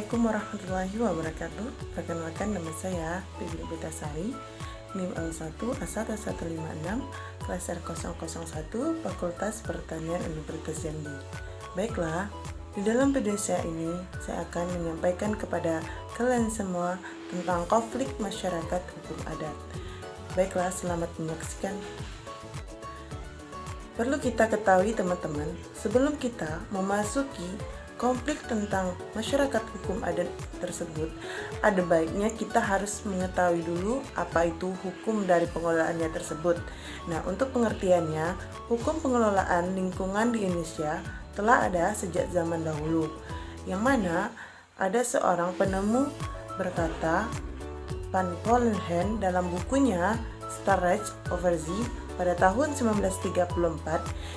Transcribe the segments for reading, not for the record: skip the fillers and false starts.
Assalamualaikum warahmatullahi wabarakatuh. Perkenalkan, nama saya Fitri Putasari, NIM L1A1156, kelas R001, Fakultas Pertanian Universitas Jambi. Baiklah, di dalam video saya ini saya akan menyampaikan kepada kalian semua tentang konflik masyarakat hukum adat. Baiklah, selamat menyaksikan. Perlu kita ketahui teman-teman, sebelum kita memasuki konflik tentang masyarakat hukum adat tersebut, ada baiknya kita harus mengetahui dulu apa itu hukum dari pengelolaannya tersebut. Nah, untuk pengertiannya, hukum pengelolaan lingkungan di Indonesia telah ada sejak zaman dahulu, yang mana ada seorang penemu berkata, Van Vollenhoven dalam bukunya Starrecht Overzee pada tahun 1934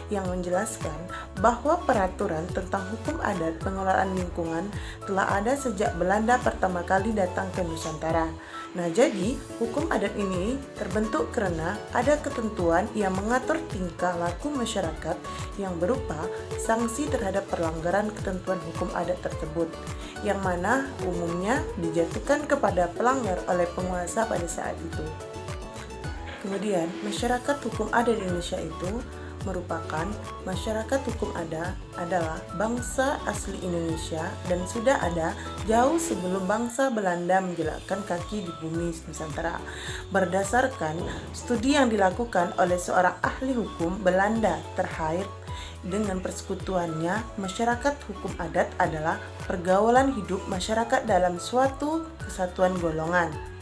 yang menjelaskan bahwa peraturan tentang hukum adat pengelolaan lingkungan telah ada sejak Belanda pertama kali datang ke Nusantara. Nah, jadi hukum adat ini terbentuk karena ada ketentuan yang mengatur tingkah laku masyarakat yang berupa sanksi terhadap pelanggaran ketentuan hukum adat tersebut, yang mana umumnya dijatuhkan kepada pelanggar oleh penguasa pada saat itu. Kemudian, masyarakat hukum adat di Indonesia itu merupakan masyarakat hukum adat adalah bangsa asli Indonesia dan sudah ada jauh sebelum bangsa Belanda menjelakkan kaki di bumi Nusantara. Berdasarkan studi yang dilakukan oleh seorang ahli hukum Belanda terkait dengan persekutuannya, masyarakat hukum adat adalah pergaulan hidup masyarakat dalam suatu kesatuan golongan.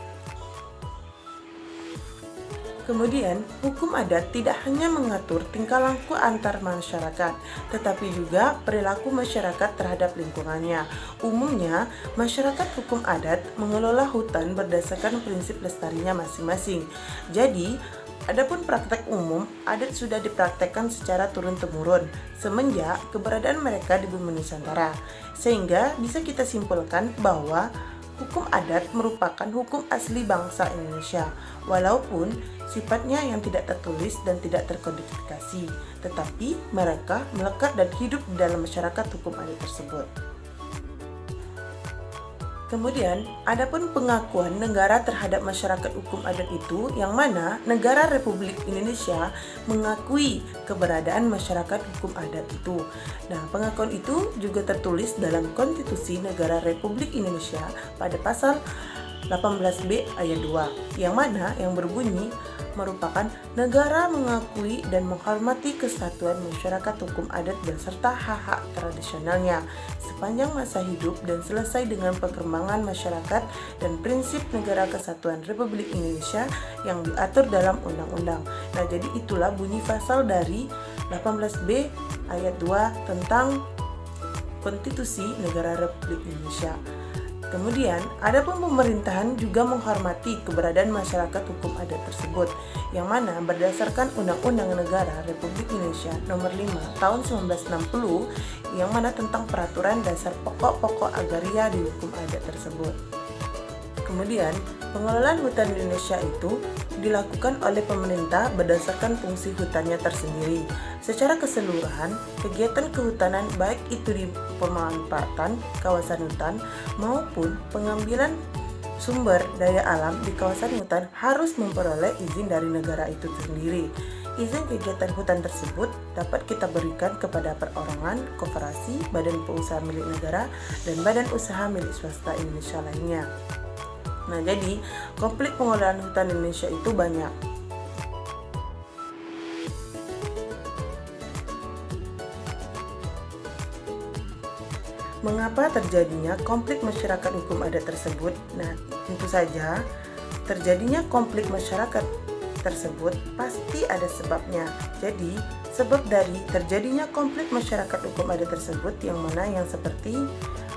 Kemudian, hukum adat tidak hanya mengatur tingkah laku antar masyarakat, tetapi juga perilaku masyarakat terhadap lingkungannya. Umumnya, masyarakat hukum adat mengelola hutan berdasarkan prinsip lestarinya masing-masing. Jadi, adapun praktek umum, adat sudah dipraktekkan secara turun-temurun semenjak keberadaan mereka di bumi Nusantara. Sehingga bisa kita simpulkan bahwa hukum adat merupakan hukum asli bangsa Indonesia, walaupun sifatnya yang tidak tertulis dan tidak terkodifikasi, tetapi mereka melekat dan hidup di dalam masyarakat hukum adat tersebut. Kemudian, adapun pengakuan negara terhadap masyarakat hukum adat itu, yang mana negara Republik Indonesia mengakui keberadaan masyarakat hukum adat itu. Nah, pengakuan itu juga tertulis dalam Konstitusi Negara Republik Indonesia pada pasal 18B ayat 2, yang mana yang berbunyi merupakan negara mengakui dan menghormati kesatuan masyarakat hukum adat beserta hak-hak tradisionalnya sepanjang masa hidup dan selesai dengan perkembangan masyarakat dan prinsip negara kesatuan Republik Indonesia yang diatur dalam undang-undang. Nah, jadi itulah bunyi pasal dari 18B ayat 2 tentang Konstitusi Negara Republik Indonesia. Kemudian, adapun pemerintahan juga menghormati keberadaan masyarakat hukum adat tersebut, yang mana berdasarkan Undang-Undang Negara Republik Indonesia Nomor 5 Tahun 1960, yang mana tentang peraturan dasar pokok-pokok agraria di hukum adat tersebut. Kemudian, pengelolaan hutan di Indonesia itu dilakukan oleh pemerintah berdasarkan fungsi hutannya tersendiri. Secara keseluruhan, kegiatan kehutanan baik itu di pemanfaatan kawasan hutan maupun pengambilan sumber daya alam di kawasan hutan harus memperoleh izin dari negara itu sendiri. Izin kegiatan hutan tersebut dapat kita berikan kepada perorangan, koperasi, badan usaha milik negara, dan badan usaha milik swasta Indonesia lainnya. Nah, jadi konflik pengelolaan hutan Indonesia itu banyak. Mengapa terjadinya konflik masyarakat hukum adat tersebut? Nah, tentu saja terjadinya konflik masyarakat tersebut pasti ada sebabnya. Jadi, sebab dari terjadinya konflik masyarakat hukum adat tersebut yang mana yang seperti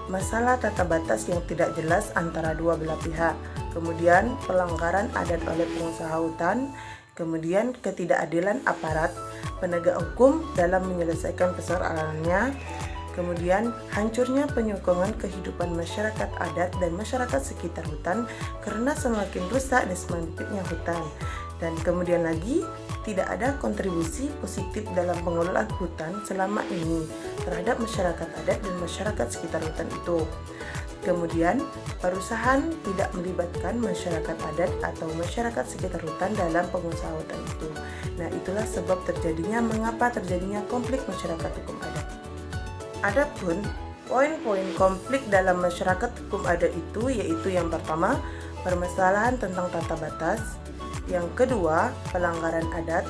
masalah tata batas yang tidak jelas antara dua belah pihak, kemudian pelanggaran adat oleh pengusaha hutan, kemudian ketidakadilan aparat penegak hukum dalam menyelesaikan persoalannya, kemudian hancurnya penyokkongan kehidupan masyarakat adat dan masyarakat sekitar hutan karena semakin rusak dan sempitnya hutan. Dan kemudian lagi, tidak ada kontribusi positif dalam pengelolaan hutan selama ini terhadap masyarakat adat dan masyarakat sekitar hutan itu. Kemudian, perusahaan tidak melibatkan masyarakat adat atau masyarakat sekitar hutan dalam pengusaha hutan itu. Nah, itulah sebab mengapa terjadinya konflik masyarakat hukum adat. Adapun poin-poin konflik dalam masyarakat hukum adat itu yaitu yang pertama, permasalahan tentang tata batas, yang kedua, pelanggaran adat,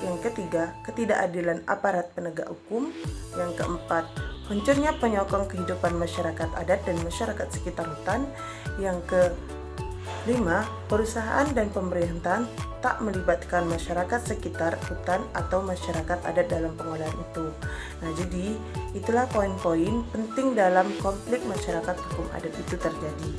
yang ketiga, ketidakadilan aparat penegak hukum, yang keempat, hancurnya penyokong kehidupan masyarakat adat dan masyarakat sekitar hutan, yang kelima, perusahaan dan pemerintahan tak melibatkan masyarakat sekitar hutan atau masyarakat adat dalam pengolahan itu. Nah, jadi itulah poin-poin penting dalam konflik masyarakat hukum adat itu terjadi.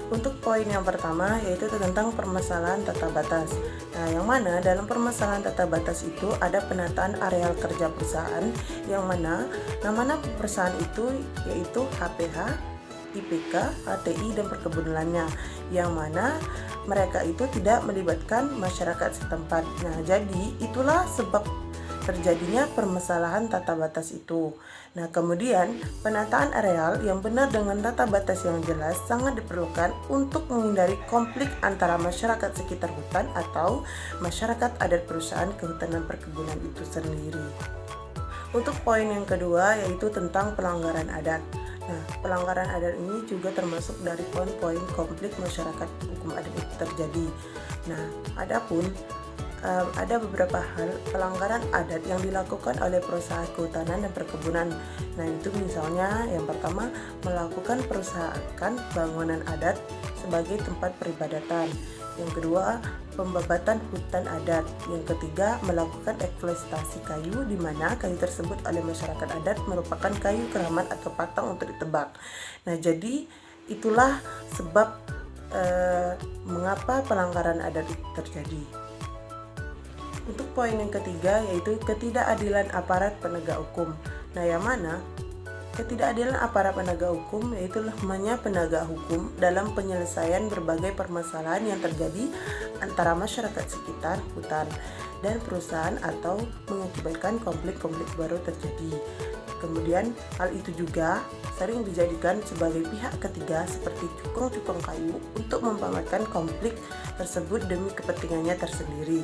Untuk poin yang pertama yaitu tentang permasalahan tata batas. Nah, yang mana dalam permasalahan tata batas itu ada penataan areal kerja perusahaan, yang mana nama perusahaan itu yaitu HPH, IPK, HTI, dan perkebunannya, yang mana mereka itu tidak melibatkan masyarakat setempat. Nah, jadi itulah sebab terjadinya permasalahan tata batas itu. Nah, kemudian penataan areal yang benar dengan tata batas yang jelas sangat diperlukan untuk menghindari konflik antara masyarakat sekitar hutan atau masyarakat adat perusahaan kehutanan perkebunan itu sendiri. Untuk poin yang kedua yaitu tentang pelanggaran adat. Nah, pelanggaran adat ini juga termasuk dari poin-poin konflik masyarakat hukum adat itu terjadi. Nah, adapun ada beberapa hal pelanggaran adat yang dilakukan oleh perusahaan kehutanan dan perkebunan. Nah, itu misalnya yang pertama, melakukan perusahaan bangunan adat sebagai tempat peribadatan. Yang kedua, pembabatan hutan adat. Yang ketiga, melakukan eksploitasi kayu di mana kayu tersebut oleh masyarakat adat merupakan kayu keramat atau patang untuk ditebak. Nah, jadi itulah sebab mengapa pelanggaran adat itu terjadi. Untuk poin yang ketiga yaitu ketidakadilan aparat penegak hukum. Nah, yang mana ketidakadilan aparat penegak hukum yaitu lemahnya penegak hukum dalam penyelesaian berbagai permasalahan yang terjadi antara masyarakat sekitar hutan dan perusahaan atau mengakibatkan konflik-konflik baru terjadi. Kemudian hal itu juga sering dijadikan sebagai pihak ketiga seperti cukong-cukong kayu untuk mempamerkan konflik tersebut demi kepentingannya tersendiri.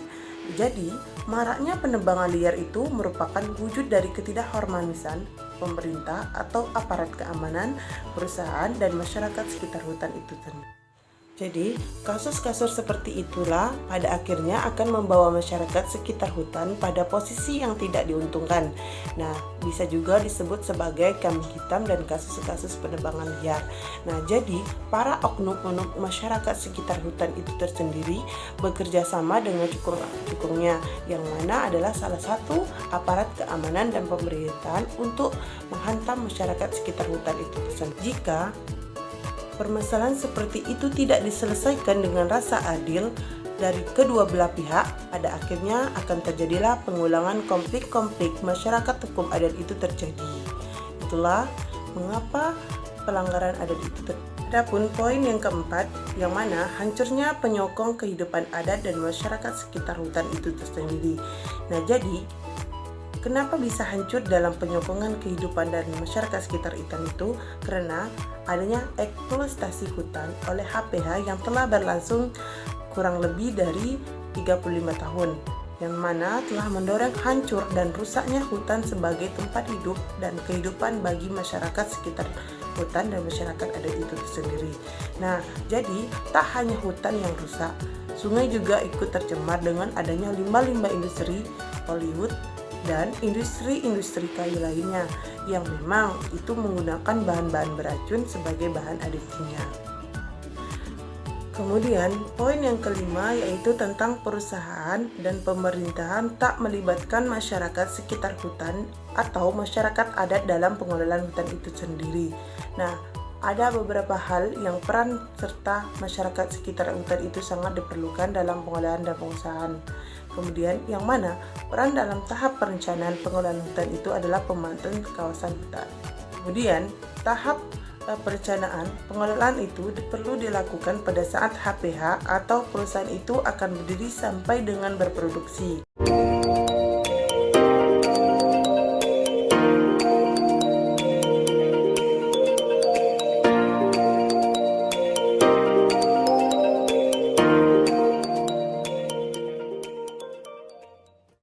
Jadi, maraknya penebangan liar itu merupakan wujud dari ketidakhormatan pemerintah atau aparat keamanan, perusahaan, dan masyarakat sekitar hutan itu sendiri. Jadi, kasus-kasus seperti itulah pada akhirnya akan membawa masyarakat sekitar hutan pada posisi yang tidak diuntungkan. Nah, bisa juga disebut sebagai kambing hitam dan kasus-kasus penebangan liar. Nah, jadi para oknum-oknum masyarakat sekitar hutan itu tersendiri bekerja sama dengan cukung-cukungnya, yang mana adalah salah satu aparat keamanan dan pemerintahan untuk menghantam masyarakat sekitar hutan itu tersendiri. Jika permasalahan seperti itu tidak diselesaikan dengan rasa adil dari kedua belah pihak, pada akhirnya akan terjadilah pengulangan konflik-konflik masyarakat hukum adat itu terjadi. Itulah mengapa pelanggaran adat itu terjadi. Adapun poin yang keempat, yang mana hancurnya penyokong kehidupan adat dan masyarakat sekitar hutan itu tersendiri. Nah, jadi kenapa bisa hancur dalam penyokongan kehidupan dan masyarakat sekitar hutan itu? Karena adanya eksploitasi hutan oleh HPH yang telah berlangsung kurang lebih dari 35 tahun, yang mana telah mendorong hancur dan rusaknya hutan sebagai tempat hidup dan kehidupan bagi masyarakat sekitar hutan dan masyarakat adat itu sendiri. Nah, jadi tak hanya hutan yang rusak, sungai juga ikut tercemar dengan adanya limbah-limbah industri Hollywood dan industri-industri kayu lainnya yang memang itu menggunakan bahan-bahan beracun sebagai bahan aditinya. Kemudian poin yang kelima yaitu tentang perusahaan dan pemerintahan tak melibatkan masyarakat sekitar hutan atau masyarakat adat dalam pengelolaan hutan itu sendiri. Nah, ada beberapa hal yang peran serta masyarakat sekitar hutan itu sangat diperlukan dalam pengelolaan dan pengusahaan. Kemudian yang mana peran dalam tahap perencanaan pengelolaan hutan itu adalah pemantauan kawasan hutan. Kemudian tahap perencanaan pengelolaan itu perlu dilakukan pada saat HPH atau perusahaan itu akan berdiri sampai dengan berproduksi.